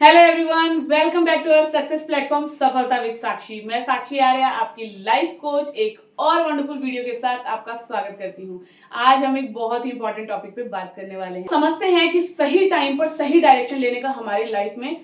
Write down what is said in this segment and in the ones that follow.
Hello everyone, welcome back to our success platform Safalta with Sakshi. मैं साक्षी आर्या, आपकी life coach, एक और वंडरफुल वीडियो के साथ आपका स्वागत करती हूँ। आज हम एक बहुत ही इंपॉर्टेंट टॉपिक पे बात करने वाले हैं। समझते हैं कि सही टाइम पर सही डायरेक्शन लेने का हमारी लाइफ में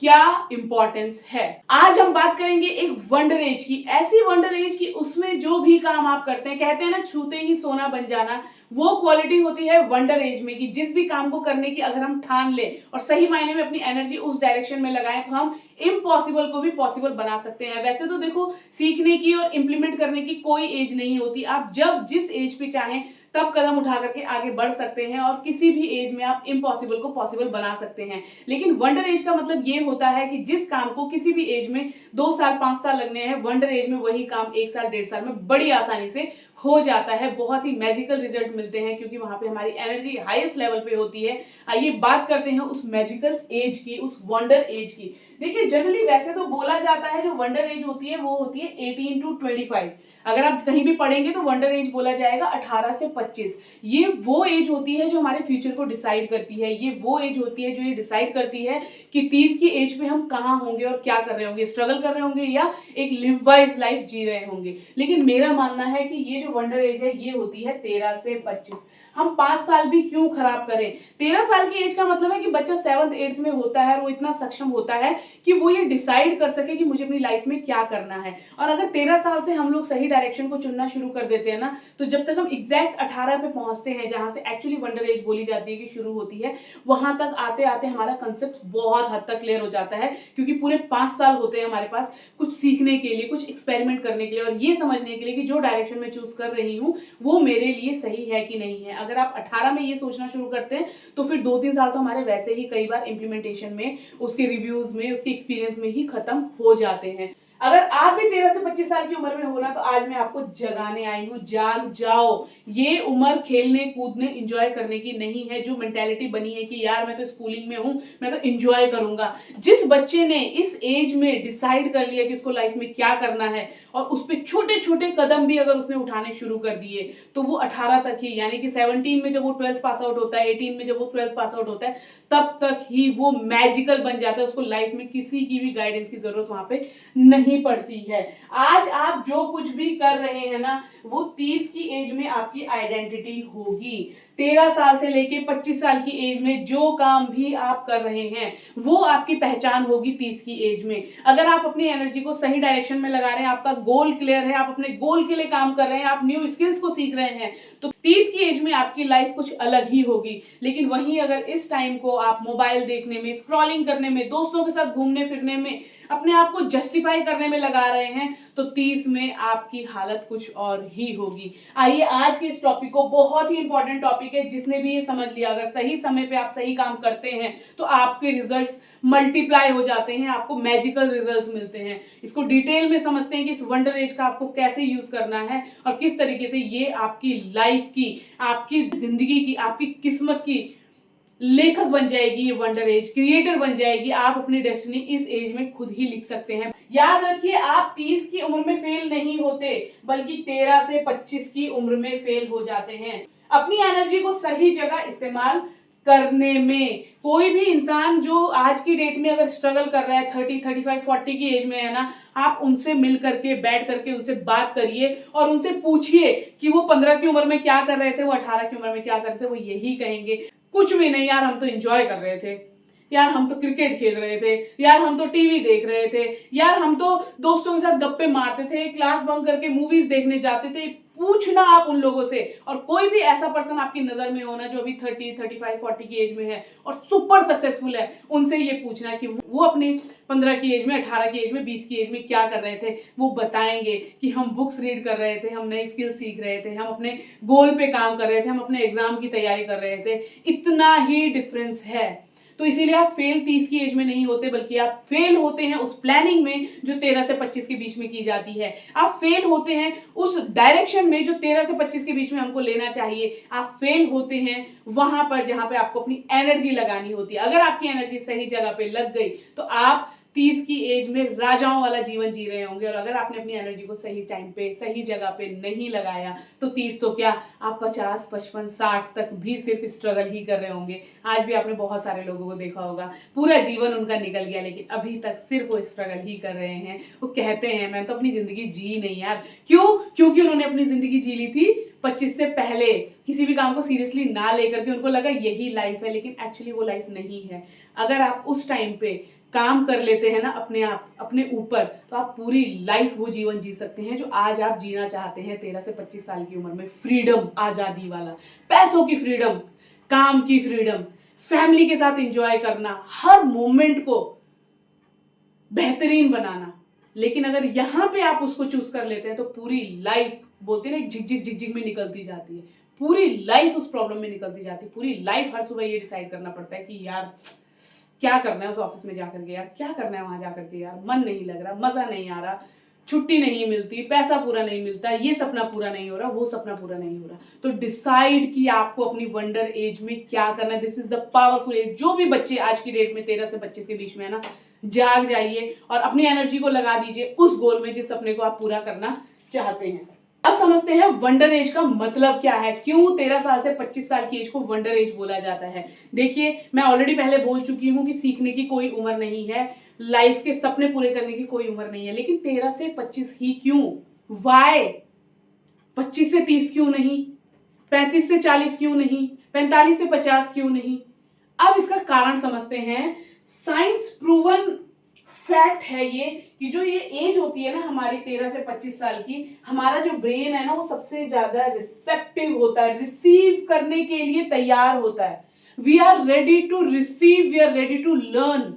क्या इंपॉर्टेंस है। आज हम बात करेंगे एक वंडर एज की, ऐसी वंडर एज की उसमें जो भी काम आप करते हैं, कहते हैं ना छूते ही सोना बन जाना, वो क्वालिटी होती है वंडर एज में कि जिस भी काम को करने की अगर हम ठान ले और सही मायने में अपनी एनर्जी उस डायरेक्शन में लगाएं तो हम इम्पॉसिबल को भी पॉसिबल बना सकते हैं। वैसे तो देखो, सीखने की और इंप्लीमेंट करने की कोई एज नहीं होती। आप जब जिस एज पे चाहें तब कदम उठा करके आगे बढ़ सकते हैं और किसी भी एज में आप इम्पॉसिबल को पॉसिबल बना सकते हैं। लेकिन वंडर एज का मतलब ये होता है कि जिस काम को किसी भी एज में 2 साल 5 साल लगने हैं, वंडर एज में वही काम 1 साल 1.5 साल में बड़ी आसानी से हो जाता है। बहुत ही मैजिकल रिजल्ट मिलते हैं क्योंकि वहां पे हमारी एनर्जी हाईएस्ट लेवल पे होती है। आइए बात करते हैं उस मैजिकल एज की, उस वंडर एज की। देखिए, जनरली वैसे तो बोला जाता है जो वंडर एज होती है वो होती है 18 to 25। अगर आप कहीं भी पढ़ेंगे तो वंडर एज बोला जाएगा 18 से 25। ये वो एज होती है जो हमारे फ्यूचर को डिसाइड करती है। ये वो एज होती है जो ये डिसाइड करती है कि 30 की एज में हम कहाँ होंगे और क्या कर रहे होंगे, स्ट्रगल कर रहे होंगे या एक लिव वाइज लाइफ जी रहे होंगे। लेकिन मेरा मानना है कि ये जो वंडर एज है ये होती है 13 से 25। हम 5 साल भी क्यों खराब करें। 13 साल की एज का मतलब है कि बच्चा 7th 8th में होता है और वो इतना सक्षम होता है कि वो ये डिसाइड कर सके कि मुझे अपनी लाइफ में क्या करना है। और अगर 13 साल से हम लोग सही डायरेक्शन को चुनना शुरू कर देते हैं ना, तो जब तक हम एग्जैक्ट 18 पे पहुंचते हैं जहां से एक्चुअली वंडर एज बोली जाती है कि शुरू होती है, वहां तक आते आते हमारा कंसेप्ट बहुत हद तक क्लियर हो जाता है। क्योंकि पूरे 5 साल होते हैं हमारे पास कुछ सीखने के लिए, कुछ एक्सपेरिमेंट करने के लिए और ये समझने के लिए कि जो डायरेक्शन में चूज कर रही हूँ वो मेरे लिए सही है कि नहीं है। अगर आप 18 में ये सोचना शुरू करते हैं तो फिर 2-3 साल तो हमारे वैसे ही कई बार इंप्लीमेंटेशन में, उसके रिव्यूज में, उसके एक्सपीरियंस में ही खत्म हो जाते हैं। अगर आप भी 13 से 25 साल की उम्र में हो ना, तो आज मैं आपको जगाने आई हूं, जाग जाओ। ये उम्र खेलने कूदने एंजॉय करने की नहीं है। जो मेंटालिटी बनी है कि यार मैं तो स्कूलिंग में हूं, मैं तो एंजॉय करूंगा। जिस बच्चे ने इस एज में डिसाइड कर लिया कि उसको लाइफ में क्या करना है और उस पर छोटे छोटे कदम भी अगर उसने उठाने शुरू कर दिए, तो वो 18 तक ही, यानी कि 17 में जब वो 12th पास आउट होता है, 18 में जब वो 12th पास आउट होता है, तब तक ही वो मैजिकल बन जाता है। उसको लाइफ में किसी की भी गाइडेंस की जरूरत वहां पे नहीं पड़ती है। आज आप जो कुछ भी कर रहे हैं ना, वो 30 की एज में आपकी आइडेंटिटी होगी। 13 साल से लेके 25 साल की एज में जो काम भी आप कर रहे हैं वो आपकी पहचान होगी 30 की एज में। अगर आप अपनी एनर्जी को सही डायरेक्शन में लगा रहे हैं, आपका गोल क्लियर है, आप अपने गोल के लिए काम कर रहे हैं, आप न्यू स्किल्स को सीख रहे हैं, तो 30 की एज में आपकी लाइफ कुछ अलग ही होगी। लेकिन वहीं अगर इस टाइम को आप मोबाइल देखने में, स्क्रॉलिंग करने में, दोस्तों के साथ घूमने फिरने में, अपने आप को जस्टिफाई करने में लगा रहे हैं, तो 30 में आपकी हालत कुछ और ही होगी। आइए आज के इस टॉपिक को, बहुत ही इंपॉर्टेंट टॉपिक है, जिसने भी ये समझ लिया अगर सही समय पे आप सही काम करते हैं तो आपके रिजल्ट्स मल्टीप्लाई हो जाते हैं, आपको मैजिकल रिजल्ट्स मिलते हैं। इसको डिटेल में समझते हैं कि इस वंडर एज का आपको कैसे यूज करना है और किस तरीके से ये आपकी लाइफ की, आपकी जिंदगी की, आपकी किस्मत की लेखक बन जाएगी। ये वंडर एज क्रिएटर बन जाएगी। आप अपनी डेस्टिनी इस एज में खुद ही लिख सकते हैं। याद रखिए, आप 30 की उम्र में फेल नहीं होते, बल्कि 13 से 25 की उम्र में फेल हो जाते हैं। अपनी एनर्जी को सही जगह इस्तेमाल करने में कोई भी इंसान जो आज की डेट में अगर स्ट्रगल कर रहा है, 30, 35, 40 की एज में है ना, आप उनसे मिल करके, बैठ करके उनसे बात करिए और उनसे पूछिए कि वो 15 की उम्र में क्या कर रहे थे, वो 18 की उम्र में क्या कर रहे थे। वो यही कहेंगे, कुछ भी नहीं यार, हम तो एंजॉय कर रहे थे, यार हम तो क्रिकेट खेल रहे थे, यार हम तो टीवी देख रहे थे, यार हम तो दोस्तों के साथ गप्पे मारते थे, क्लास बंक करके मूवीज देखने जाते थे। पूछना आप उन लोगों से। और कोई भी ऐसा पर्सन आपकी नजर में होना जो अभी 30, 35, 40 की एज में है और सुपर सक्सेसफुल है, उनसे ये पूछना कि वो अपनी 15 की एज में, 18 की एज में, 20 की एज में क्या कर रहे थे। वो बताएंगे कि हम बुक्स रीड कर रहे थे, हम नई स्किल सीख रहे थे, हम अपने गोल पे काम कर रहे थे, हम अपने एग्जाम की तैयारी कर रहे थे। इतना ही डिफरेंस है। तो इसीलिए आप फेल 30 की एज में नहीं होते, बल्कि आप फेल होते हैं उस प्लानिंग में जो 13 से 25 के बीच में की जाती है। आप फेल होते हैं उस डायरेक्शन में जो 13 से 25 के बीच में हमको लेना चाहिए। आप फेल होते हैं वहां पर जहां पे आपको अपनी एनर्जी लगानी होती है। अगर आपकी एनर्जी सही जगह पे लग गई तो आप 30 की एज में राजाओं वाला जीवन जी रहे होंगे, और अगर आपने अपनी एनर्जी को सही टाइम पे सही जगह पे नहीं लगाया तो 30 तो क्या, आप 50, 55, 60 तक भी सिर्फ स्ट्रगल ही कर रहे होंगे। आज भी आपने बहुत सारे लोगों को देखा होगा, पूरा जीवन उनका निकल गया लेकिन अभी तक सिर्फ वो स्ट्रगल ही कर रहे हैं। वो कहते हैं मैंने तो अपनी जिंदगी जी नहीं यार। क्यों? क्योंकि उन्होंने अपनी जिंदगी जी ली थी 25 से पहले, किसी भी काम को सीरियसली ना लेकर के। उनको लगा यही लाइफ है, लेकिन एक्चुअली वो लाइफ नहीं है। अगर आप उस टाइम पे काम कर लेते हैं ना अपने आप, अपने ऊपर, तो आप पूरी लाइफ वो जीवन जी सकते हैं जो आज आप जीना चाहते हैं 13 से 25 साल की उम्र में। फ्रीडम, आजादी वाला, पैसों की फ्रीडम, काम की फ्रीडम, फैमिली के साथ एंजॉय करना, हर मोमेंट को बेहतरीन बनाना। लेकिन अगर यहां पे आप उसको चूज कर लेते हैं तो पूरी लाइफ, बोलते हैं ना, झिकझिक झिकझिक में निकलती जाती है। पूरी लाइफ उस प्रॉब्लम में निकलती जाती है। पूरी लाइफ हर सुबह ये डिसाइड करना पड़ता है कि यार क्या करना है उस ऑफिस में जाकर के, यार क्या करना है वहां जाकर के, यार मन नहीं लग रहा, मजा नहीं आ रहा, छुट्टी नहीं मिलती, पैसा पूरा नहीं मिलता, ये सपना पूरा नहीं हो रहा, वो सपना पूरा नहीं हो रहा। तो डिसाइड कि आपको अपनी वंडर एज में क्या करना है। This is the powerful age. जो भी बच्चे आज की डेट में 13 से 25 के बीच में है ना, जाग जाइए और अपनी एनर्जी को लगा दीजिए उस गोल में जिस सपने को आप पूरा करना चाहते हैं। अब समझते हैं वंडर एज का मतलब क्या है, क्यों 13 साल से 25 साल की एज को वंडर एज बोला जाता है। देखिए, मैं ऑलरेडी पहले बोल चुकी हूं कि सीखने की कोई उम्र नहीं है, लाइफ के सपने पूरे करने की कोई उम्र नहीं है। लेकिन 13 से 25 ही क्यों? वाई? 25 से 30 क्यों नहीं? 35 से 40 क्यों नहीं? 45 से 50 क्यों नहीं? अब इसका कारण समझते हैं। साइंस प्रूवन फैक्ट है ये कि जो ये एज होती है ना हमारी 13 से 25 साल की, हमारा जो ब्रेन है ना वो सबसे ज्यादा रिसेप्टिव होता है, रिसीव करने के लिए तैयार होता है। We are ready to receive, we are ready to learn.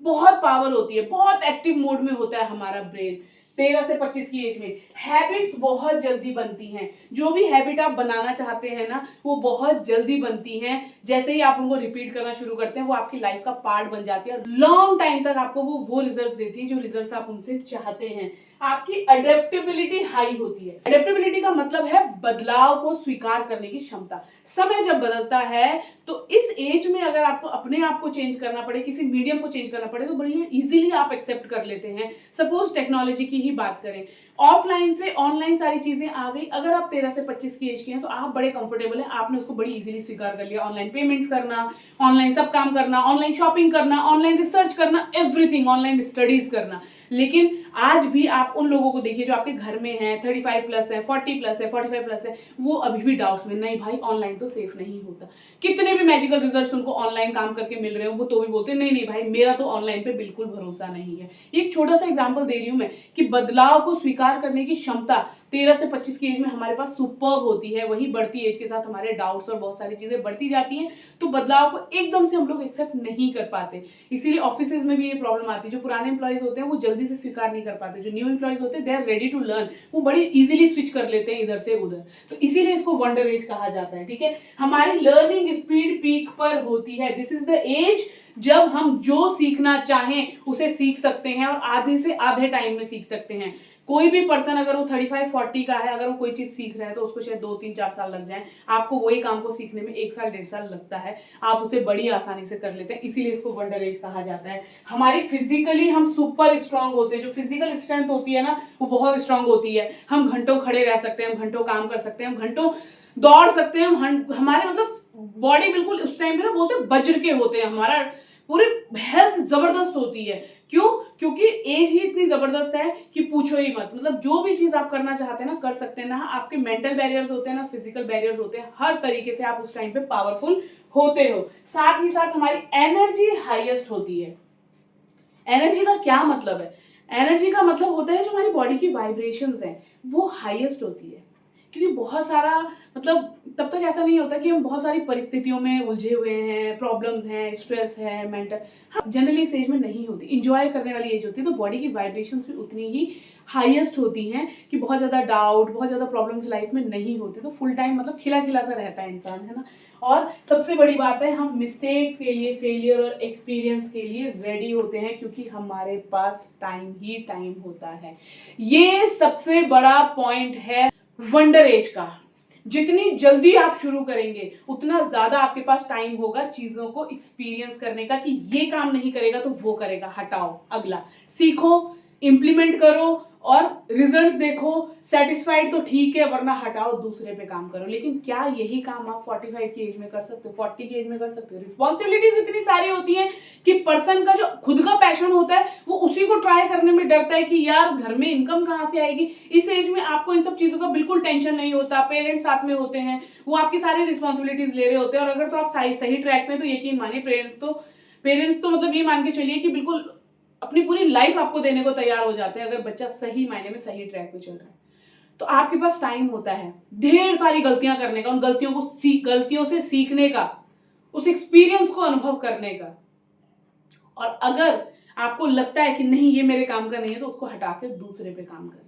बहुत पावर होती है, बहुत एक्टिव मोड में होता है हमारा ब्रेन 13 से 25 की एज में। हैबिट्स बहुत जल्दी बनती हैं। जो भी हैबिट आप बनाना चाहते हैं ना वो बहुत जल्दी बनती हैं। जैसे ही आप उनको रिपीट करना शुरू करते हैं वो आपकी लाइफ का पार्ट बन जाती है और लॉन्ग टाइम तक आपको वो रिजल्ट्स देती है जो रिजल्ट्स आप उनसे चाहते हैं। आपकी अडेप्टेबिलिटी हाई होती है। अडेप्टेबिलिटी का मतलब है बदलाव को स्वीकार करने की क्षमता। समय जब बदलता है तो इस एज में अगर आपको अपने आप को चेंज करना पड़े, किसी मीडियम को चेंज करना पड़े, तो बड़ी इजीली आप एक्सेप्ट कर लेते हैं। सपोज टेक्नोलॉजी की ही बात करें, ऑफलाइन से ऑनलाइन सारी चीजें आ गई। अगर आप 13 से 25 की एज के हैं तो आप बड़े कंफर्टेबल हैं, आपने उसको बड़ी इजीली स्वीकार कर लिया। ऑनलाइन पेमेंट्स करना, ऑनलाइन सब काम करना, ऑनलाइन शॉपिंग करना, ऑनलाइन रिसर्च करना, एवरीथिंग, ऑनलाइन स्टडीज करना। लेकिन आज भी आप उन लोगों को देखिए जो आपके घर में हैं, 35 प्लस है, 40 प्लस है, 45 प्लस है, वो अभी भी डाउट्स में, नहीं भाई ऑनलाइन तो सेफ नहीं होता। कितने भी मैजिकल रिजल्ट्स उनको ऑनलाइन काम करके मिल रहे हो, वो तो भी बोलते हैं नहीं नहीं भाई मेरा तो ऑनलाइन पे बिल्कुल भरोसा नहीं है। एक छोटा सा एग्जांपल दे रही हूं मैं कि बदलाव को स्वीकार करने की क्षमता 13 से 25 की एज में हमारे पास सुपर्ब होती है। वही बढ़ती एज के साथ हमारे डाउट्स और बहुत सारी चीजें बढ़ती जाती हैं, तो बदलाव को एकदम से हम लोग एक्सेप्ट नहीं कर पाते। इसीलिए ऑफिसेज में भी ये प्रॉब्लम आती है। जो पुराने एम्प्लॉइज होते हैं वो जल्दी से स्वीकार नहीं कर पाते, जो न्यू एम्प्लॉइज होते हैं they are ready to learn, वो बड़ी इजीली स्विच कर लेते हैं इधर से उधर। तो इसीलिए इसको वंडर एज कहा जाता है। ठीक है, हमारी लर्निंग स्पीड पीक पर होती है। दिस इज द एज जब हम जो सीखना चाहें उसे सीख सकते हैं और आधे से आधे टाइम में सीख सकते हैं। कोई भी पर्सन अगर वो 35-40 का है, अगर वो कोई चीज सीख रहा है तो उसको शायद 2-3-4 साल लग जाए, आपको वही काम को सीखने में 1 साल 1.5 साल लगता है। आप उसे बड़ी आसानी से कर लेते हैं, इसीलिए इसको वंडर एज कहा जाता है। हमारी फिजिकली हम सुपर स्ट्रांग होते हैं, जो फिजिकल स्ट्रेंथ होती है ना वो बहुत स्ट्रांग होती है। हम घंटों खड़े रह सकते हैं, हम घंटों काम कर सकते हैं, हम घंटों दौड़ सकते हैं। हमारे मतलब बॉडी बिल्कुल उस टाइम पे ना बोलते हैं वज्र के होते हैं। हमारा पूरी हेल्थ जबरदस्त होती है। क्यों? क्योंकि एज ही इतनी जबरदस्त है कि पूछो ही मत। मतलब जो भी चीज आप करना चाहते हैं ना कर सकते हैं ना। आपके मेंटल बैरियर्स होते हैं ना फिजिकल बैरियर्स होते हैं, हर तरीके से आप उस टाइम पे पावरफुल होते हो। साथ ही साथ हमारी एनर्जी हाईएस्ट होती है। एनर्जी का क्या मतलब है? एनर्जी का मतलब होता है जो हमारी बॉडी की वाइब्रेशंस हैं वो हाईएस्ट होती है। क्योंकि बहुत सारा मतलब तब तक ऐसा नहीं होता कि हम बहुत सारी परिस्थितियों में उलझे हुए हैं, प्रॉब्लम्स हैं, स्ट्रेस है, मेंटल, हाँ जनरली इस एज में नहीं होती, इंजॉय करने वाली एज होती है। तो बॉडी की वाइब्रेशंस भी उतनी ही हाईएस्ट होती हैं कि बहुत ज़्यादा डाउट, बहुत ज़्यादा प्रॉब्लम्स लाइफ में नहीं होती। तो फुल टाइम मतलब खिला खिला सा रहता है इंसान, है ना। और सबसे बड़ी बात है हम मिस्टेक्स के लिए, फेलियर और एक्सपीरियंस के लिए रेडी होते हैं क्योंकि हमारे पास टाइम ही टाइम होता है। ये सबसे बड़ा पॉइंट है वंडर एज का। जितनी जल्दी आप शुरू करेंगे उतना ज्यादा आपके पास टाइम होगा चीजों को एक्सपीरियंस करने का कि ये काम नहीं करेगा तो वो करेगा, हटाओ, अगला सीखो, इंप्लीमेंट करो और रिजल्ट्स देखो। सेटिस्फाइड तो ठीक है, वरना हटाओ, दूसरे पे काम करो। लेकिन क्या यही काम आप 45 की एज में कर सकते हो, 40 की एज में कर सकते हो? रिस्पॉन्सिबिलिटीज इतनी सारी होती हैं कि पर्सन का जो खुद का पैशन होता है वो उसी को ट्राई करने में डरता है कि यार घर में इनकम कहाँ से आएगी। इस एज में आपको इन सब चीजों का बिल्कुल टेंशन नहीं होता, पेरेंट्स साथ में होते हैं, वो आपकी सारी रिस्पॉन्सिबिलिटीज ले रहे होते हैं। और अगर तो आप सही ट्रैक में, तो यकीन मानिए पेरेंट्स तो मतलब ये मान के चलिए कि बिल्कुल अपनी पूरी लाइफ आपको देने को तैयार हो जाते हैं अगर बच्चा सही मायने में सही ट्रैक पे चल रहा है। तो आपके पास टाइम होता है ढेर सारी गलतियां करने का, उन गलतियों से सीखने का, उस एक्सपीरियंस को अनुभव करने का। और अगर आपको लगता है कि नहीं ये मेरे काम का नहीं है, तो उसको हटा के दूसरे पे काम करने का।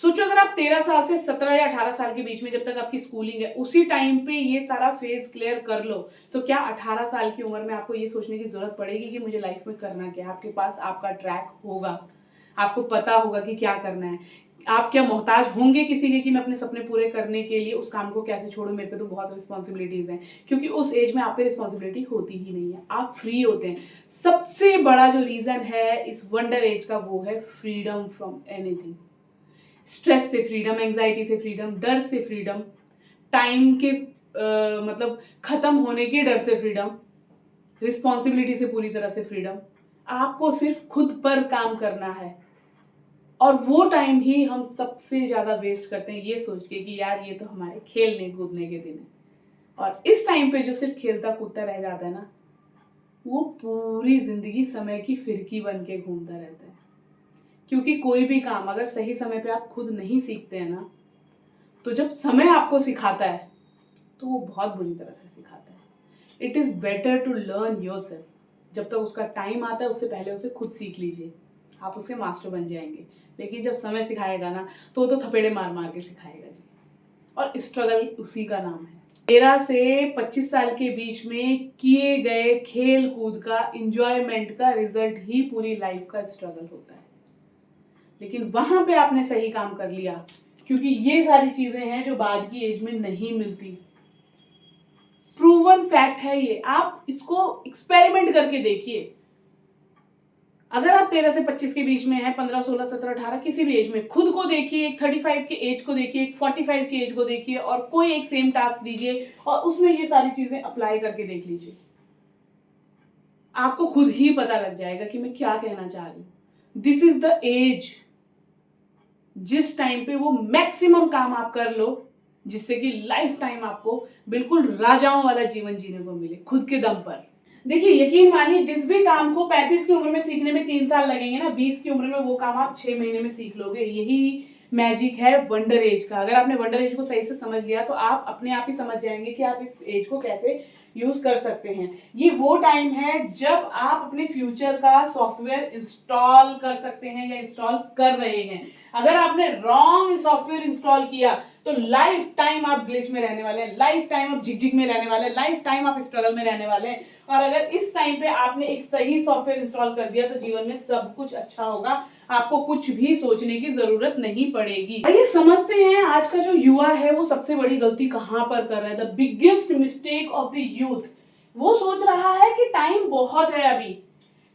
सोचो अगर आप 13 साल से 17 या 18 साल के बीच में, जब तक आपकी स्कूलिंग है, उसी टाइम पे ये सारा फेज क्लियर कर लो, तो क्या 18 साल की उम्र में आपको ये सोचने की जरूरत पड़ेगी कि मुझे लाइफ में करना क्या है? आपके पास आपका ट्रैक होगा, आपको पता होगा कि क्या करना है। आप क्या मोहताज होंगे किसी के कि मैं अपने सपने पूरे करने के लिए उस काम को कैसे छोड़ूं, मेरे पे तो बहुत रिस्पॉन्सिबिलिटीज हैं? क्योंकि उस एज में आप पे रिस्पॉन्सिबिलिटी होती ही नहीं है, आप फ्री होते हैं। सबसे बड़ा जो रीजन है इस वंडर एज का वो है फ्रीडम फ्रॉम एनीथिंग। स्ट्रेस से फ्रीडम, एंजाइटी से फ्रीडम, डर से फ्रीडम, टाइम के मतलब खत्म होने के डर से फ्रीडम, रिस्पॉन्सिबिलिटी से पूरी तरह से फ्रीडम। आपको सिर्फ खुद पर काम करना है। और वो टाइम ही हम सबसे ज्यादा वेस्ट करते हैं ये सोच के कि यार ये तो हमारे खेलने कूदने के दिन है। और इस टाइम पे जो सिर्फ खेलता कूदता रह जाता है ना, वो पूरी जिंदगी समय की फिरकी बन के घूमता रहता है। क्योंकि कोई भी काम अगर सही समय पे आप खुद नहीं सीखते हैं ना, तो जब समय आपको सिखाता है तो वो बहुत बुरी तरह से सिखाता है। It is better to learn yourself. जब तक उसका टाइम आता है उससे पहले उसे खुद सीख लीजिए, आप उसके मास्टर बन जाएंगे। लेकिन जब समय सिखाएगा ना, तो वो तो थपेड़े मार मार के सिखाएगा जी। और स्ट्रगल उसी का नाम है। 13 से 25 साल के बीच में किए गए खेल कूद का, इंजॉयमेंट का रिजल्ट ही पूरी लाइफ का स्ट्रगल होता है। लेकिन वहां पे आपने सही काम कर लिया, क्योंकि ये सारी चीजें हैं जो बाद की एज में नहीं मिलती। प्रूवन फैक्ट है ये, आप इसको एक्सपेरिमेंट करके देखिए। अगर आप 13 से 25 के बीच में हैं, 15, 16, 17, 18, किसी भी एज में, खुद को देखिए, एक 35 के एज को देखिए, एक 45 के एज को देखिए, और कोई एक सेम टास्क दीजिए और उसमें ये सारी चीजें अप्लाई करके देख लीजिए। आपको खुद ही पता लग जाएगा कि मैं क्या कहना चाह रही हूं। दिस इज द एज जिस टाइम पे वो मैक्सिमम काम आप कर लो, जिससे कि लाइफ टाइम आपको बिल्कुल राजाओं वाला जीवन जीने को मिले खुद के दम पर। देखिए, यकीन मानिए, जिस भी काम को 35 की उम्र में सीखने में 3 साल लगेंगे ना, 20 की उम्र में वो काम आप 6 महीने में सीख लोगे। यही मैजिक है वंडर एज का। अगर आपने वंडर एज को सही से समझ लिया तो आप अपने आप ही समझ जाएंगे कि आप इस एज को कैसे यूज कर सकते हैं। ये वो टाइम है जब आप अपने फ्यूचर का सॉफ्टवेयर इंस्टॉल कर सकते हैं या इंस्टॉल कर रहे हैं। अगर आपने रॉन्ग सॉफ्टवेयर इंस्टॉल किया तो लाइफ टाइम आप ग्लिच में रहने वाले हैं, लाइफ टाइम आप झिकझिक में रहने वाले हैं, लाइफ टाइम आप स्ट्रगल में रहने वाले हैं। और अगर इस टाइम पे आपने एक सही सॉफ्टवेयर इंस्टॉल कर दिया तो जीवन में सब कुछ अच्छा होगा, आपको कुछ भी सोचने की जरूरत नहीं पड़ेगी। आइए समझते हैं आज का जो युवा है वो सबसे बड़ी गलती कहां पर कर रहा है। The biggest mistake of the youth. वो सोच रहा है कि टाइम बहुत है, अभी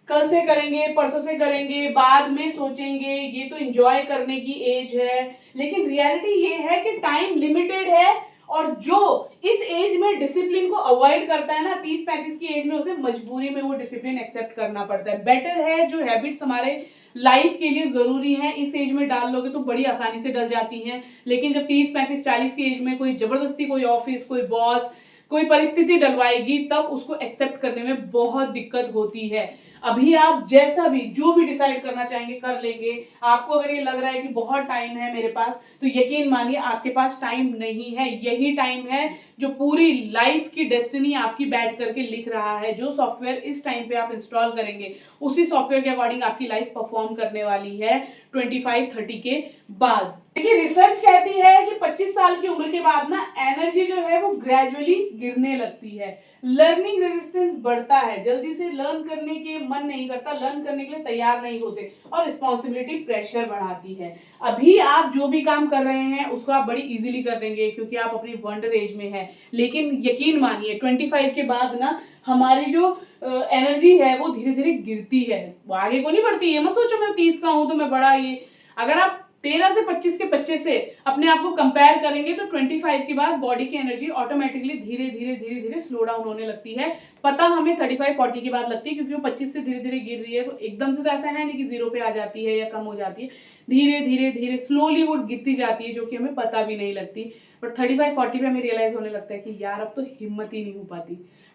कल से करेंगे, परसों से करेंगे, बाद में सोचेंगे, ये तो एंजॉय करने की एज है। लेकिन रियलिटी ये है कि टाइम लिमिटेड है, और जो इस एज में डिसिप्लिन को अवॉइड करता है ना, 30-35 की एज में उसे मजबूरी में वो डिसिप्लिन एक्सेप्ट करना पड़ता है। बेटर है जो हैबिट्स हमारे लाइफ के लिए जरूरी है इस एज में डाल लोगे तो बड़ी आसानी से डल जाती हैं। लेकिन जब 30-35-40 की एज में कोई जबरदस्ती, कोई ऑफिस, कोई बॉस, कोई परिस्थिति डलवाएगी, तब उसको एक्सेप्ट करने में बहुत दिक्कत होती है। अभी आप जैसा भी जो भी डिसाइड करना चाहेंगे कर लेंगे। आपको अगर ये लग रहा है कि बहुत टाइम है मेरे पास, तो यकीन मानिए आपके पास टाइम नहीं है। यही टाइम है जो पूरी लाइफ की डेस्टिनी आपकी बैठ करके लिख रहा है। जो सॉफ्टवेयर इस टाइम पे आप इंस्टॉल करेंगे, उसी सॉफ्टवेयर के अकॉर्डिंग आपकी लाइफ परफॉर्म करने वाली है 25-30 के बाद। देखिए, रिसर्च कहती है कि 25 साल की उम्र के बाद ना एनर्जी जो है वो ग्रेजुअली गिरने लगती है, लर्निंग रेजिस्टेंस बढ़ता है, जल्दी से लर्न करने के मन नहीं करता, लर्न करने के लिए तैयार नहीं होते और रिस्पॉन्सिबिलिटी प्रेशर बढ़ाती है। अभी आप जो भी काम कर रहे हैं उसको आप बड़ी इजीली कर देंगे क्योंकि आप अपनी वंडर एज में है, लेकिन यकीन मानिए 25 के बाद ना हमारी जो एनर्जी है वो धीरे धीरे गिरती है, वो आगे को नहीं बढ़ती है। मत सोचो मैं 30 का हूं तो मैं बड़ा, ये अगर आप 13 से 25 के बच्चे से अपने आप को कंपेयर करेंगे तो 25 के बाद बॉडी की एनर्जी ऑटोमेटिकली धीरे धीरे धीरे धीरे स्लो डाउन होने लगती है। पता हमें 35-40 के बाद लगती है क्योंकि वो 25 से धीरे धीरे गिर रही है, तो एकदम से तो ऐसा है नहीं कि जीरो पे आ जाती है या कम हो जाती है, धीरे धीरे धीरे स्लोली वो गिरती जाती है जो कि हमें पता भी नहीं लगती। बट 35-40 पे हमें रियलाइज होने लगता है कि यार अब तो हिम्मत ही नहीं हो पाती,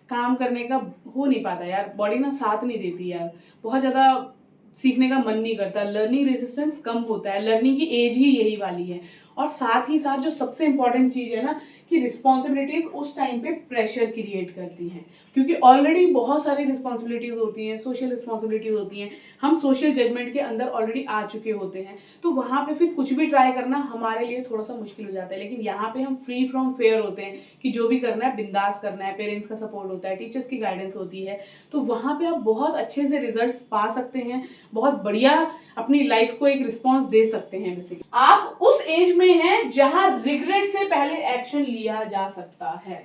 काम करने का हो नहीं पाता यार, बॉडी ना साथ नहीं देती यार, बहुत ज्यादा सीखने का मन नहीं करता, लर्निंग रेजिस्टेंस कम होता है, लर्निंग की एज ही यही वाली है। और साथ ही साथ जो सबसे इंपॉर्टेंट चीज है ना कि रिस्पॉन्सिबिलिटीज उस टाइम पे प्रेशर क्रिएट करती हैं, क्योंकि ऑलरेडी बहुत सारी रिस्पॉन्सिबिलिटीज होती हैं, सोशल रिस्पॉन्सिबिलिटीज होती हैं, हम सोशल जजमेंट के अंदर ऑलरेडी आ चुके होते हैं, तो वहां पे फिर कुछ भी ट्राई करना हमारे लिए थोड़ा सा मुश्किल हो जाता है। लेकिन यहाँ पे हम फ्री फ्रॉम फेयर होते हैं कि जो भी करना है बिंदास करना है, पेरेंट्स का सपोर्ट होता है, टीचर्स की गाइडेंस होती है, तो वहां पे आप बहुत अच्छे से रिजल्ट पा सकते हैं, बहुत बढ़िया अपनी लाइफ को एक रिस्पॉन्स दे सकते हैं। बेसिकली आप उस एज में हैं जहां रिग्रेट से पहले एक्शन लिया जा सकता है।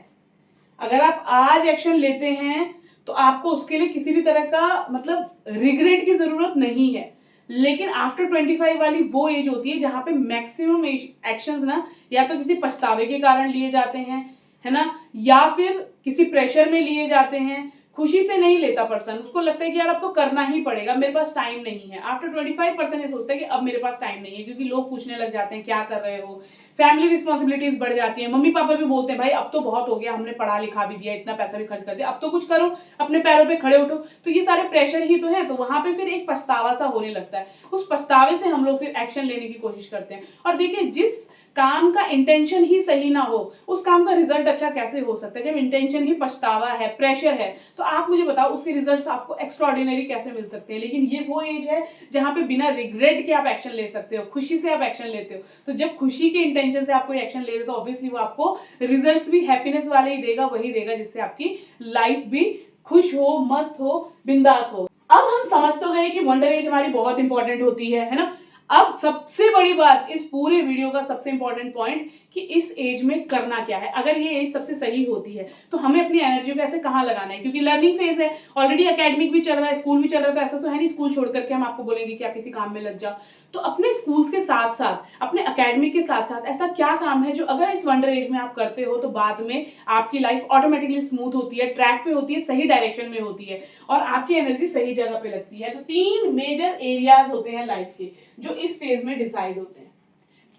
अगर आप आज एक्शन लेते हैं तो आपको उसके लिए किसी भी तरह का मतलब रिग्रेट की जरूरत नहीं है। लेकिन आफ्टर 25 वाली वो एज होती है जहां पे मैक्सिमम एक्शंस ना या तो किसी पछतावे के कारण लिए जाते हैं, है ना, या फिर किसी प्रेशर में लिए जाते हैं, खुशी से नहीं लेता पर्सन, उसको लगता है कि यार अब तो करना ही पड़ेगा, मेरे पास टाइम नहीं है। आफ्टर 25% ये सोचता है कि अब मेरे पास टाइम नहीं है, क्योंकि लोग पूछने लग जाते हैं क्या कर रहे हो, फैमिली रिस्पॉन्सिबिलिटीज बढ़ जाती है, मम्मी पापा भी बोलते हैं भाई अब तो बहुत हो गया, हमने पढ़ा लिखा भी दिया, इतना पैसा भी खर्च कर दिया, अब तो कुछ करो, अपने पैरों पे खड़े उठो। तो ये सारे प्रेशर ही तो है, तो वहां पे फिर एक पछतावा सा होने लगता है, उस पछतावे से हम लोग फिर एक्शन लेने की कोशिश करते हैं। और देखिए जिस काम का इंटेंशन ही सही ना हो उस काम का रिजल्ट अच्छा कैसे हो सकता है। जब इंटेंशन ही पछतावा है, प्रेशर है, तो आप मुझे बताओ उसके रिजल्ट्स आपको एक्स्ट्राऑर्डिनरी कैसे मिल सकते हैं। लेकिन ये वो एज है जहां पे बिना रिग्रेट के आप एक्शन ले सकते हो, खुशी से आप एक्शन लेते हो। तो जब खुशी के इंटेंशन से आप कोई एक्शन ले रहे हो तो ऑब्वियसली वो आपको रिजल्ट्स भी हैप्पीनेस वाले ही देगा, वही देगा जिससे आपकी लाइफ भी खुश हो, मस्त हो, बिंदास हो। अब हम समझ तो गए कि वंडर एज हमारी बहुत इंपॉर्टेंट होती है ना। अब सबसे बड़ी बात इस पूरे वीडियो का सबसे इंपॉर्टेंट पॉइंट कि इस एज में करना क्या है। अगर ये एज सबसे सही होती है तो हमें अपनी एनर्जी को ऐसे कहाँ लगाना है, क्योंकि लर्निंग फेज है, ऑलरेडी एकेडमिक भी चल रहा है, स्कूल भी चल रहा है, तो ऐसा तो है नहीं स्कूल छोड़ करके हम आपको बोलेंगे कि आप किसी काम में लग जाओ। तो अपने स्कूल्स के साथ साथ, अपने एकेडमिक के साथ साथ ऐसा क्या काम है जो अगर इस वंडर एज में आप करते हो तो बाद में आपकी लाइफ ऑटोमेटिकली स्मूथ होती है, ट्रैक पे होती है, सही डायरेक्शन में होती है और आपकी एनर्जी सही जगह पे लगती है। तो 3 मेजर एरियाज होते हैं लाइफ के जो इस फेज में डिसाइड होते हैं।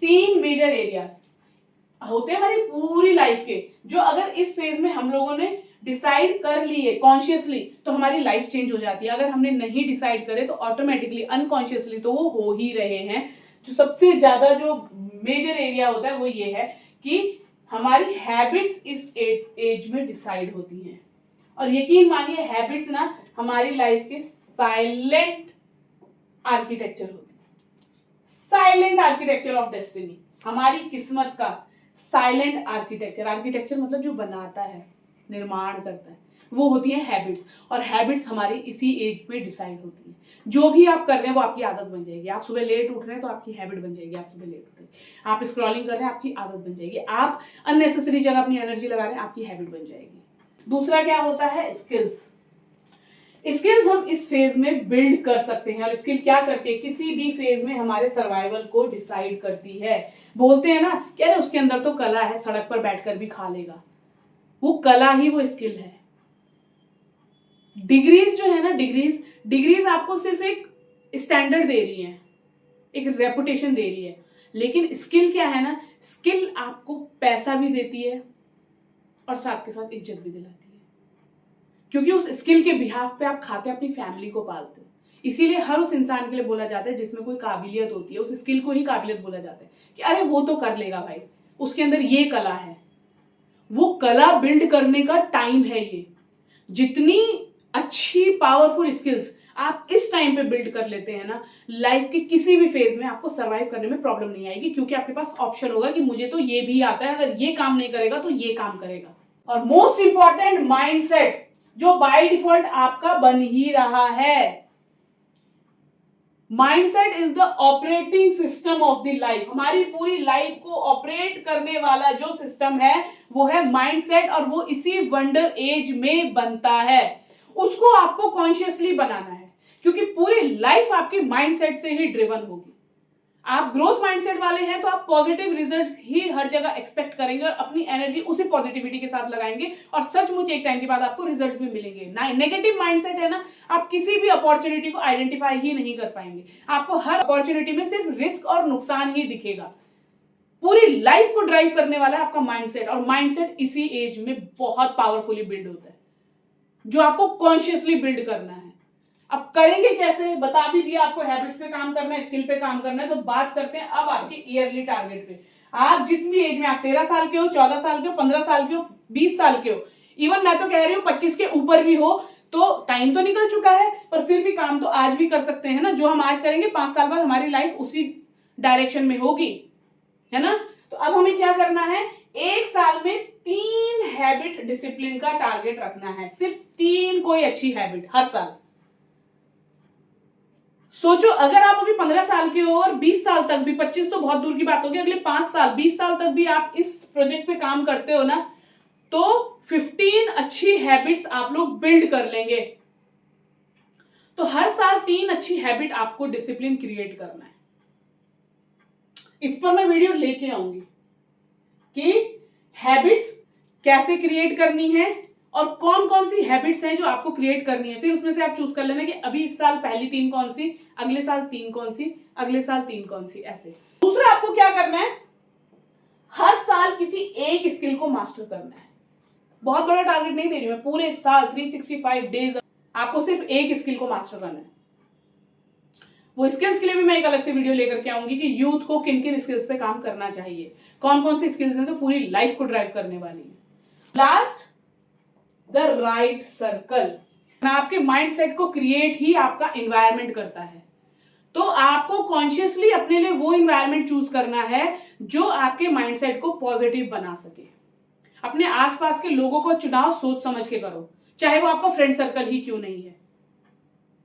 3 मेजर एरियाज होते हैं हमारी पूरी लाइफ के, जो अगर इस फेज में हम लोगों ने डिसाइड कर लिए कॉन्शियसली तो हमारी लाइफ चेंज हो जाती है। अगर हमने नहीं डिसाइड करे तो ऑटोमेटिकली अनकॉन्शियसली तो वो हो ही रहे हैं। जो सबसे ज्यादा जो मेजर एरिया होता है वो ये है कि हमारी हैबिट्स इस एज में डिसाइड होती हैं। और यकीन मानिए हैबिट्स ना हमारी लाइफ के साइलेंट आर्किटेक्चर होती है, साइलेंट आर्किटेक्चर ऑफ डेस्टिनी, हमारी किस्मत का साइलेंट आर्किटेक्चर। आर्किटेक्चर मतलब जो बनाता है, निर्माण करता है, वो होती है हैबिट्स। और हैबिट्स हमारी इसी एज में डिसाइड होती है। जो भी आप कर रहे हैं वो आपकी आदत बन जाएगी। आप सुबह लेट उठ रहे हैं तो आपकी हैबिट बन जाएगी, आप सुबह लेट उठ रहे हैं। आप स्क्रॉलिंग कर रहे हैं, आपकी आदत बन जाएगी। आप अननेसेसरी जगह अपनी एनर्जी लगा रहे हैं, आपकी हैबिट बन जाएगी। दूसरा क्या होता है, स्किल्स। स्किल्स हम इस फेज में बिल्ड कर सकते हैं। और स्किल क्या करती है, किसी भी फेज में हमारे सर्वाइवल को डिसाइड करती है। बोलते हैं ना कि अरे उसके अंदर तो कला है, सड़क पर बैठकर भी खा लेगा, वो कला ही वो स्किल है। डिग्रीज जो है ना, डिग्रीज आपको सिर्फ एक स्टैंडर्ड दे रही है, एक रेपुटेशन दे रही है। लेकिन स्किल क्या है ना, स्किल आपको पैसा भी देती है और साथ के साथ इज्जत भी दिलाती है, क्योंकि उस स्किल के बिहाफ पे आप खाते अपनी फैमिली को पालते हो। इसीलिए हर उस इंसान के लिए बोला जाता है जिसमें कोई काबिलियत होती है, उस स्किल को ही काबिलियत बोला जाता है कि अरे वो तो कर लेगा भाई, उसके अंदर ये कला है। वो कला बिल्ड करने का टाइम है ये। जितनी अच्छी पावरफुल स्किल्स आप इस टाइम पे बिल्ड कर लेते हैं ना, लाइफ के किसी भी फेज में आपको सरवाइव करने में प्रॉब्लम नहीं आएगी, क्योंकि आपके पास ऑप्शन होगा कि मुझे तो ये भी आता है, अगर ये काम नहीं करेगा तो ये काम करेगा। और मोस्ट इंपॉर्टेंट, माइंडसेट। जो बाय डिफॉल्ट आपका बन ही रहा है। Mindset is the operating system of the life. हमारी पूरी लाइफ को ऑपरेट करने वाला जो सिस्टम है वो है माइंडसेट, और वो इसी वंडर एज में बनता है। उसको आपको कॉन्शियसली बनाना है, क्योंकि पूरी लाइफ आपकी माइंडसेट से ही ड्रिवन होगी। आप ग्रोथ माइंडसेट वाले हैं तो आप पॉजिटिव रिजल्ट्स ही हर जगह एक्सपेक्ट करेंगे और अपनी एनर्जी उसी पॉजिटिविटी के साथ लगाएंगे, और सचमुच एक टाइम के बाद आपको रिजल्ट्स भी मिलेंगे। नेगेटिव माइंडसेट है ना, आप किसी भी अपॉर्चुनिटी को आइडेंटिफाई ही नहीं कर पाएंगे। आपको हर अपॉर्चुनिटी में सिर्फ रिस्क और नुकसान ही दिखेगा। पूरी लाइफ को ड्राइव करने वाला है आपका माइंडसेट, और माइंडसेट इसी एज में बहुत पावरफुली बिल्ड होता है, जो आपको कॉन्शियसली बिल्ड करना है। अब करेंगे कैसे, बता भी दिया आपको। हैबिट्स पे काम करना है, स्किल पे काम करना है। तो बात करते हैं अब आपके ईयरली टारगेट पे। आप जिस भी एज में, आप 13 साल के हो, 14 साल के हो, 15 साल के हो, 20 साल के हो, इवन मैं तो कह रही हूँ 25 के ऊपर भी हो, तो टाइम तो निकल चुका है, पर फिर भी काम तो आज भी कर सकते हैं ना। जो हम आज करेंगे 5 साल बाद हमारी लाइफ उसी डायरेक्शन में होगी, है ना। तो अब हमें क्या करना है, एक साल में 3 हैबिट डिसिप्लिन का टारगेट रखना है। सिर्फ 3 कोई अच्छी हैबिट हर साल। सोचो, अगर आप अभी 15 साल के हो और 20 साल तक भी, 25 तो बहुत दूर की बात होगी, अगले 5 साल 20 साल तक भी आप इस प्रोजेक्ट पे काम करते हो ना, तो 15 अच्छी हैबिट्स आप लोग बिल्ड कर लेंगे। तो हर साल 3 अच्छी हैबिट आपको डिसिप्लिन क्रिएट करना है। इस पर मैं वीडियो लेके आऊंगी कि हैबिट्स कैसे क्रिएट करनी है और कौन कौन सी हैबिट्स हैं जो आपको क्रिएट करनी है। फिर उसमें से आप चूज कर लेना कि अभी इस साल पहली 3 कौन सी, अगले साल 3 कौन सी, अगले साल 3 कौन सी, ऐसे। दूसरा आपको क्या करना है, हर साल किसी एक स्किल को मास्टर करना है। बहुत बड़ा टारगेट नहीं दे रही मैं, पूरे साल 365 डेज आपको सिर्फ एक स्किल को मास्टर करना है। वो स्किल्स के लिए भी मैं एक अलग से वीडियो लेकर के आऊंगी कि यूथ को किन किन स्किल्स पे काम करना चाहिए, कौन कौन सी स्किल्स हैं जो पूरी लाइफ को ड्राइव करने वाली है। Last, the right circle. आपके माइंडसेट को क्रिएट ही आपका एनवायरनमेंट करता है। तो आपको कॉन्शियसली अपने लिए वो एनवायरनमेंट चूज करना है जो आपके माइंडसेट को पॉजिटिव बना सके। अपने आसपास के लोगों को चुनाव सोच समझ के करो, चाहे वो आपका फ्रेंड सर्कल ही क्यों नहीं है।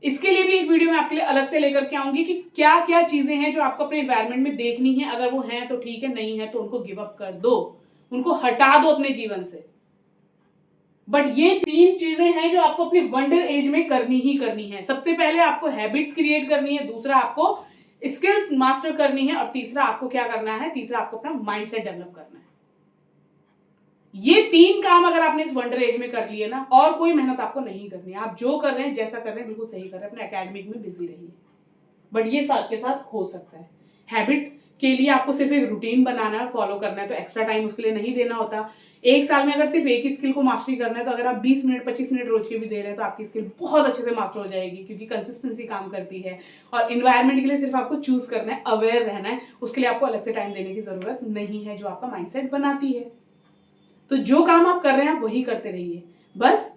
इसके लिए भी एक वीडियो मैं आपके लिए अलग से लेकर के आऊंगी कि क्या क्या चीजें हैं जो आपको अपने एनवायरनमेंट में देखनी है। अगर वो हैं तो ठीक है, नहीं है तो उनको गिव अप कर दो, उनको हटा दो अपने जीवन से। बट ये 3 चीजें हैं जो आपको अपनी वंडर एज में करनी ही करनी है। सबसे पहले आपको हैबिट्स क्रिएट करनी है, दूसरा आपको स्किल्स मास्टर करनी है, और तीसरा आपको क्या करना है, तीसरा आपको अपना माइंडसेट डेवलप करना है। ये 3 काम अगर आपने इस वंडर एज में कर लिए ना, और कोई मेहनत आपको नहीं करनी है। आप जो कर रहे हैं, जैसा कर रहे हैं, बिल्कुल सही कर रहे हैं, अपने एकेडमिक में बिजी रहिए। बट ये साथ के साथ हो सकता है। हैबिट के लिए आपको सिर्फ एक रूटीन बनाना है, फॉलो करना है, तो एक्स्ट्रा टाइम उसके लिए नहीं देना होता। एक साल में अगर सिर्फ एक ही स्किल को मास्टरी करना है, तो अगर आप 20 मिनट 25 मिनट रोज के भी दे रहे हैं तो आपकी स्किल बहुत अच्छे से मास्टर हो जाएगी, क्योंकि कंसिस्टेंसी काम करती है। और इन्वायरमेंट के लिए सिर्फ आपको चूज करना है, अवेयर रहना है, उसके लिए आपको अलग से टाइम देने की जरूरत नहीं है, जो आपका माइंडसेट बनाती है। तो जो काम आप कर रहे हैं आप वही करते रहिए, बस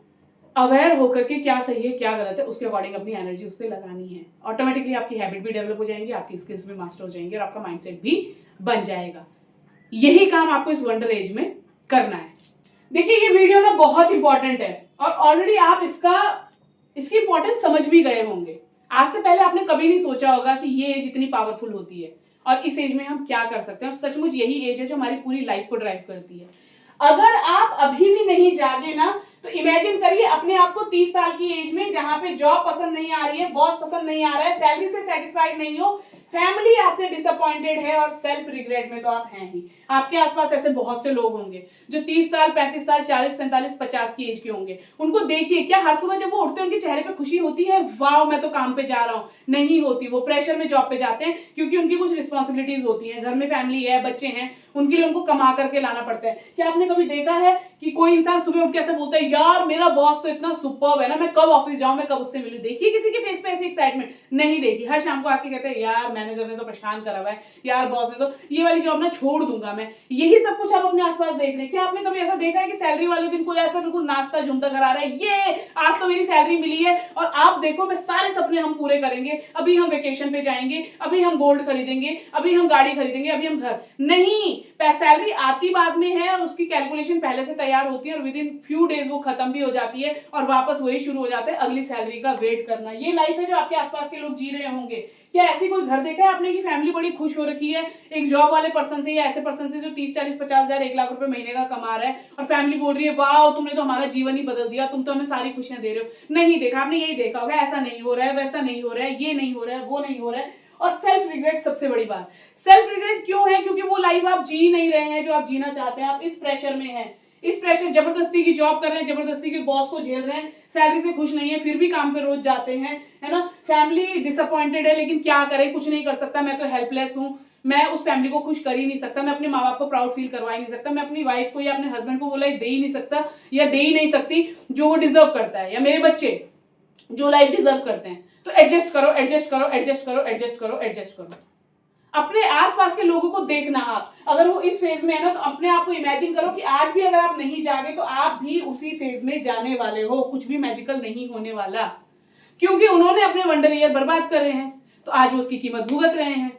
अवेयर होकर के क्या सही है क्या गलत है उसके अकॉर्डिंग अपनी एनर्जी उस पर लगानी है। ऑटोमेटिकली आपकी हैबिट भी डेवलप हो जाएंगी, आपकी स्किल्स भी मास्टर हो जाएंगे, और आपका माइंडसेट भी बन जाएगा। यही काम आपको इस वंडर एज में करना है। देखिए, ये वीडियो ना बहुत इंपॉर्टेंट है, और ऑलरेडी आप इसकी इंपॉर्टेंस समझ भी गए होंगे। आज से पहले आपने कभी नहीं सोचा होगा कि ये एज इतनी पावरफुल होती है, और इस एज में हम क्या कर सकते हैं। और सचमुच यही एज है जो हमारी पूरी लाइफ को ड्राइव करती है। अगर आप अभी भी नहीं जागे ना, तो इमेजिन करिए अपने आप को 30 साल की एज में, जहां पे जॉब पसंद नहीं आ रही है, बॉस पसंद नहीं आ रहा है, सैलरी से सेटिस्फाइड नहीं हो, फैमिली आपसे डिसअपॉइंटेड है, और सेल्फ रिग्रेट में तो आप हैं ही। आपके आसपास ऐसे बहुत से लोग होंगे जो 30 साल 35 साल 40 45 50 की एज के होंगे। उनको देखिए, क्या हर सुबह जब वो उठते हैं उनके चेहरे पे खुशी होती है, वाह मैं तो काम पे जा रहा हूँ? नहीं होती। वो प्रेशर में जॉब पे जाते हैं, क्योंकि उनकी कुछ रिस्पॉन्सिबिलिटीज होती है, घर में फैमिली है, बच्चे हैं, उनके लिए उनको कमा करके लाना पड़ता है। क्या आपने कभी देखा है कि कोई इंसान सुबह उठ के ऐसे बोलता है, यार मेरा बॉस तो इतना सुपर्ब है ना, मैं कब ऑफिस जाऊं, मैं कब उससे मिलूं? देखिए किसी के फेस पे ऐसी एक्साइटमेंट नहीं देखी। हर शाम को आके कहते हैं, यार मैनेजर ने तो परेशान करा हुआ है, यार बॉस ने तो ये वाली जॉब ना छोड़ दूंगा मैं। यही सब कुछ आप अपने आसपास देख रहे हैं। क्या आपने कभी ऐसा देखा है कि सैलरी वाले दिन कोई ऐसा बिल्कुल नाश्ता झूमता घर आ रहा है, ये आज तो मेरी सैलरी मिली है और आप देखो मैं सारे सपने हम पूरे करेंगे, अभी हम वेकेशन पे जाएंगे, अभी हम गोल्ड खरीदेंगे, अभी हम गाड़ी खरीदेंगे, अभी हम घर? नहीं, सैलरी आती बाद में है और उसकी कैलकुलेशन पहले से तैयार होती है और विद इन फ्यू डेज वो खत्म भी हो जाती है और वापस वही शुरू हो जाता है अगली सैलरी का वेट करना। ये लाइफ है जो आपके आसपास के लोग जी रहे होंगे। क्या ऐसी कोई घर देखा है आपने कि फैमिली बड़ी खुश हो रखी है एक जॉब वाले पर्सन से या ऐसे पर्सन से जो 30-40-50 हजार 1 लाख रुपए महीने का कमा रहा है और फैमिली बोल रही है वाह तुमने तो हमारा जीवन ही बदल दिया, तुम तो हमें सारी खुशियां दे रहे हो। नहीं देखा आपने, यही देखा होगा ऐसा नहीं हो रहा है, वैसा नहीं हो रहा है, ये नहीं हो रहा है, वो नहीं हो रहा है। और सेल्फ रिग्रेट सबसे बड़ी बात। सेल्फ रिग्रेट क्यों है? क्योंकि वो लाइफ आप जी नहीं रहे हैं जो आप जीना चाहते हैं। आप इस प्रेशर में हैं, इस प्रेशर, जबरदस्ती की जॉब कर रहे हैं, जबरदस्ती के बॉस को झेल रहे हैं, सैलरी से खुश नहीं है फिर भी काम पे रोज जाते हैं, है ना। फैमिली डिसअपॉइंटेड है लेकिन क्या करे, कुछ नहीं कर सकता, मैं तो हेल्पलेस हूं, मैं उस फैमिली को खुश कर ही नहीं सकता, मैं अपने माँ बाप को प्राउड फील करवा ही नहीं सकता, मैं अपनी वाइफ को या अपने हस्बैंड को वो लाइफ दे ही नहीं सकता या दे ही नहीं सकती जो वो डिजर्व करता है, या मेरे बच्चे जो लाइफ डिजर्व करते हैं। तो एडजस्ट करो, एडजस्ट करो, एडजस्ट करो, एडजस्ट करो, एडजस्ट करो। अपने आसपास के लोगों को देखना, आप अगर वो इस फेज में है ना तो अपने आप को इमेजिन करो कि आज भी अगर आप नहीं जागे तो आप भी उसी फेज में जाने वाले हो। कुछ भी मैजिकल नहीं होने वाला, क्योंकि उन्होंने अपने वंडर ईयर बर्बाद करे हैं तो आज वो उसकी कीमत भुगत रहे हैं।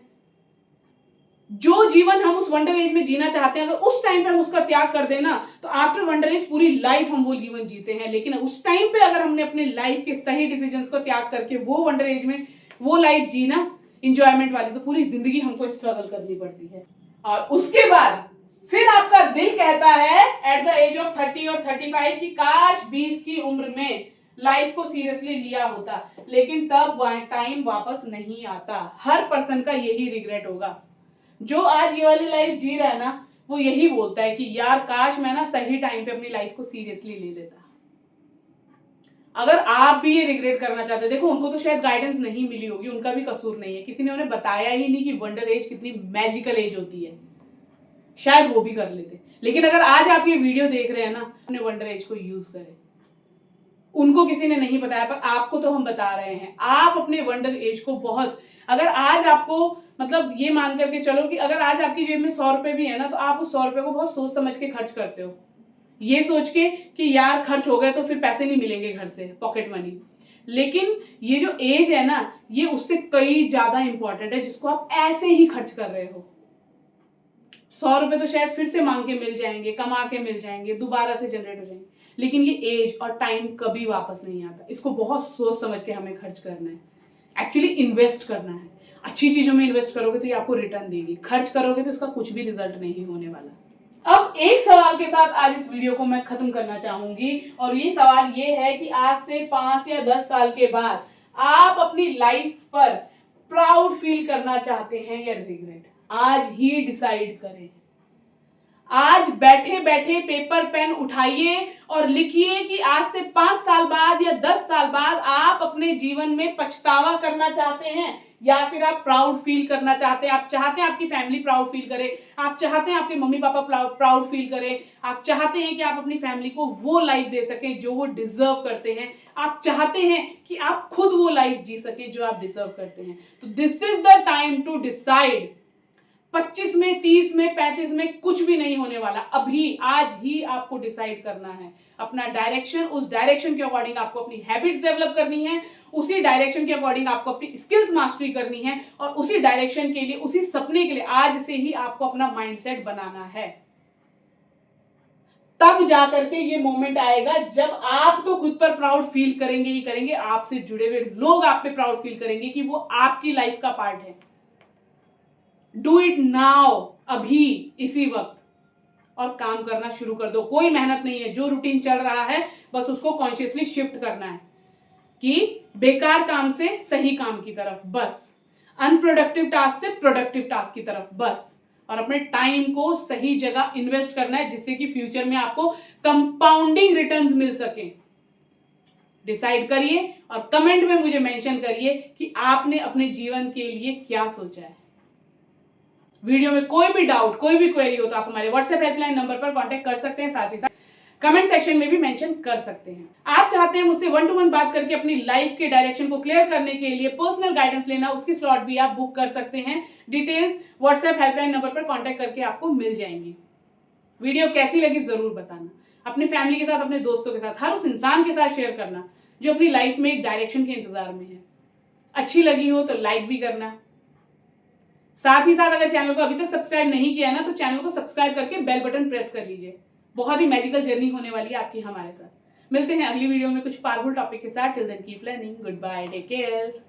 जो जीवन हम उस वंडर एज में जीना चाहते हैं अगर उस टाइम पे हम उसका त्याग कर देना तो आफ्टर वंडर एज पूरी लाइफ हम वो जीवन जीते हैं। लेकिन उस टाइम पे अगर हमने अपने लाइफ के सही डिसीजंस को त्याग करके वो वंडर एज में वो लाइफ जीना इंजॉयमेंट वाली, तो पूरी जिंदगी हमको स्ट्रगल करनी पड़ती है। और उसके बाद फिर आपका दिल कहता है एट द एज ऑफ 30 और 35 कि काश 20 की उम्र में लाइफ को सीरियसली लिया होता, लेकिन तब टाइम वापस नहीं आता। हर पर्सन का यही रिग्रेट होगा। जो आज ये वाली लाइफ जी रहा है ना वो यही बोलता है कि यार काश मैं ना सही टाइम पे अपनी लाइफ को सीरियसली ले लेता। अगर आप भी ये रिग्रेट करना चाहते हैं, देखो उनको तो शायद गाइडेंस नहीं मिली होगी, उनका भी कसूर नहीं है, किसी ने उन्हें बताया ही नहीं कि वंडर एज कितनी मैजिकल एज होती है, शायद वो भी कर लेते। लेकिन अगर आज आप ये वीडियो देख रहे हैं ना, अपने वंडर एज को यूज करें। उनको किसी ने नहीं बताया पर आपको तो हम बता रहे हैं। आप अपने वंडर एज को बहुत, अगर आज आपको मतलब ये मान करके चलो कि अगर आज आपकी जेब में 100 रुपए भी है ना तो आप उस 100 रुपए को बहुत सोच समझ के खर्च करते हो, ये सोच के कि यार खर्च हो गए तो फिर पैसे नहीं मिलेंगे घर से, पॉकेट मनी। लेकिन ये जो एज है ना ये उससे कई ज्यादा इंपॉर्टेंट है जिसको आप ऐसे ही खर्च कर रहे हो। 100 रुपए तो शायद फिर से मांग के मिल जाएंगे, कमा के मिल जाएंगे, दोबारा से जनरेट हो जाएंगे, लेकिन ये एज और टाइम कभी वापस नहीं आता। इसको बहुत सोच समझ के हमें खर्च करना है, एक्चुअली इन्वेस्ट करना है। अच्छी चीजों में इन्वेस्ट करोगे तो ये आपको रिटर्न देगी, खर्च करोगे तो इसका कुछ भी रिजल्ट नहीं होने वाला। अब एक सवाल के साथ आज इस वीडियो को मैं खत्म करना चाहूंगी और ये सवाल ये है कि आज से 5 या 10 साल के बाद आप अपनी लाइफ पर प्राउड फील करना चाहते हैं या रिग्रेट? आज ही डिसाइड करें। आज बैठे बैठे पेपर पेन उठाइए और लिखिए कि आज से 5 साल बाद या 10 साल बाद आप अपने जीवन में पछतावा करना चाहते हैं या फिर आप प्राउड फील करना चाहते हैं। आप चाहते हैं आपकी फैमिली प्राउड फील करे, आप चाहते हैं आपके मम्मी पापा प्राउड फील करें, आप चाहते हैं कि आप अपनी फैमिली को वो लाइफ दे सकें जो वो डिजर्व करते हैं, आप चाहते हैं कि आप खुद वो लाइफ जी सकें जो आप डिजर्व करते हैं। तो this is the time to decide. 25 में, 30 में, 35 में कुछ भी नहीं होने वाला। अभी आज ही आपको डिसाइड करना है अपना डायरेक्शन। उस डायरेक्शन के अकॉर्डिंग आपको अपनी हैबिट्स डेवलप करनी है, उसी डायरेक्शन के अकॉर्डिंग आपको अपनी स्किल्स मास्टरी करनी है और उसी डायरेक्शन के लिए, उसी सपने के लिए आज से ही आपको अपना माइंडसेट बनाना है। तब जाकर के ये मोमेंट आएगा जब आप तो खुद पर प्राउड फील करेंगे ही करेंगे, आपसे जुड़े हुए लोग आप पे प्राउड फील करेंगे कि वो आपकी लाइफ का पार्ट है। डू इट नाउ, अभी इसी वक्त, और काम करना शुरू कर दो। कोई मेहनत नहीं है, जो रूटीन चल रहा है बस उसको कॉन्शियसली शिफ्ट करना है कि बेकार काम से सही काम की तरफ, बस अनप्रोडक्टिव टास्क से प्रोडक्टिव टास्क की तरफ, बस। और अपने टाइम को सही जगह इन्वेस्ट करना है जिससे कि फ्यूचर में आपको कंपाउंडिंग रिटर्न्स मिल सके। डिसाइड करिए और कमेंट में मुझे मेंशन करिए कि आपने अपने जीवन के लिए क्या सोचा है। वीडियो में कोई भी डाउट, कोई भी क्वेरी हो तो आप हमारे व्हाट्सएप हेल्पलाइन नंबर पर कांटेक्ट कर सकते हैं, साथ ही साथ कमेंट सेक्शन में भी मेंशन कर सकते हैं। आप चाहते हैं मुझसे 1 to 1 बात करके अपनी लाइफ के डायरेक्शन को क्लियर करने के लिए पर्सनल गाइडेंस लेना, उसकी स्लॉट भी आप बुक कर सकते हैं। डिटेल्स व्हाट्सएप हेल्पलाइन नंबर पर कांटेक्ट करके आपको मिल जाएंगी। वीडियो कैसी लगी जरूर बताना। अपनी फैमिली के साथ, अपने दोस्तों के साथ, हर उस इंसान के साथ शेयर करना जो अपनी लाइफ में एक डायरेक्शन के इंतजार में है। अच्छी लगी हो तो लाइक भी करना, साथ ही साथ अगर चैनल को अभी तक सब्सक्राइब नहीं किया है ना, तो चैनल को सब्सक्राइब करके बेल बटन प्रेस कर लीजिए। बहुत ही मैजिकल जर्नी होने वाली है आपकी हमारे साथ। मिलते हैं अगली वीडियो में कुछ पावरफुल टॉपिक के साथ। Till then keep learning. Goodbye, take care.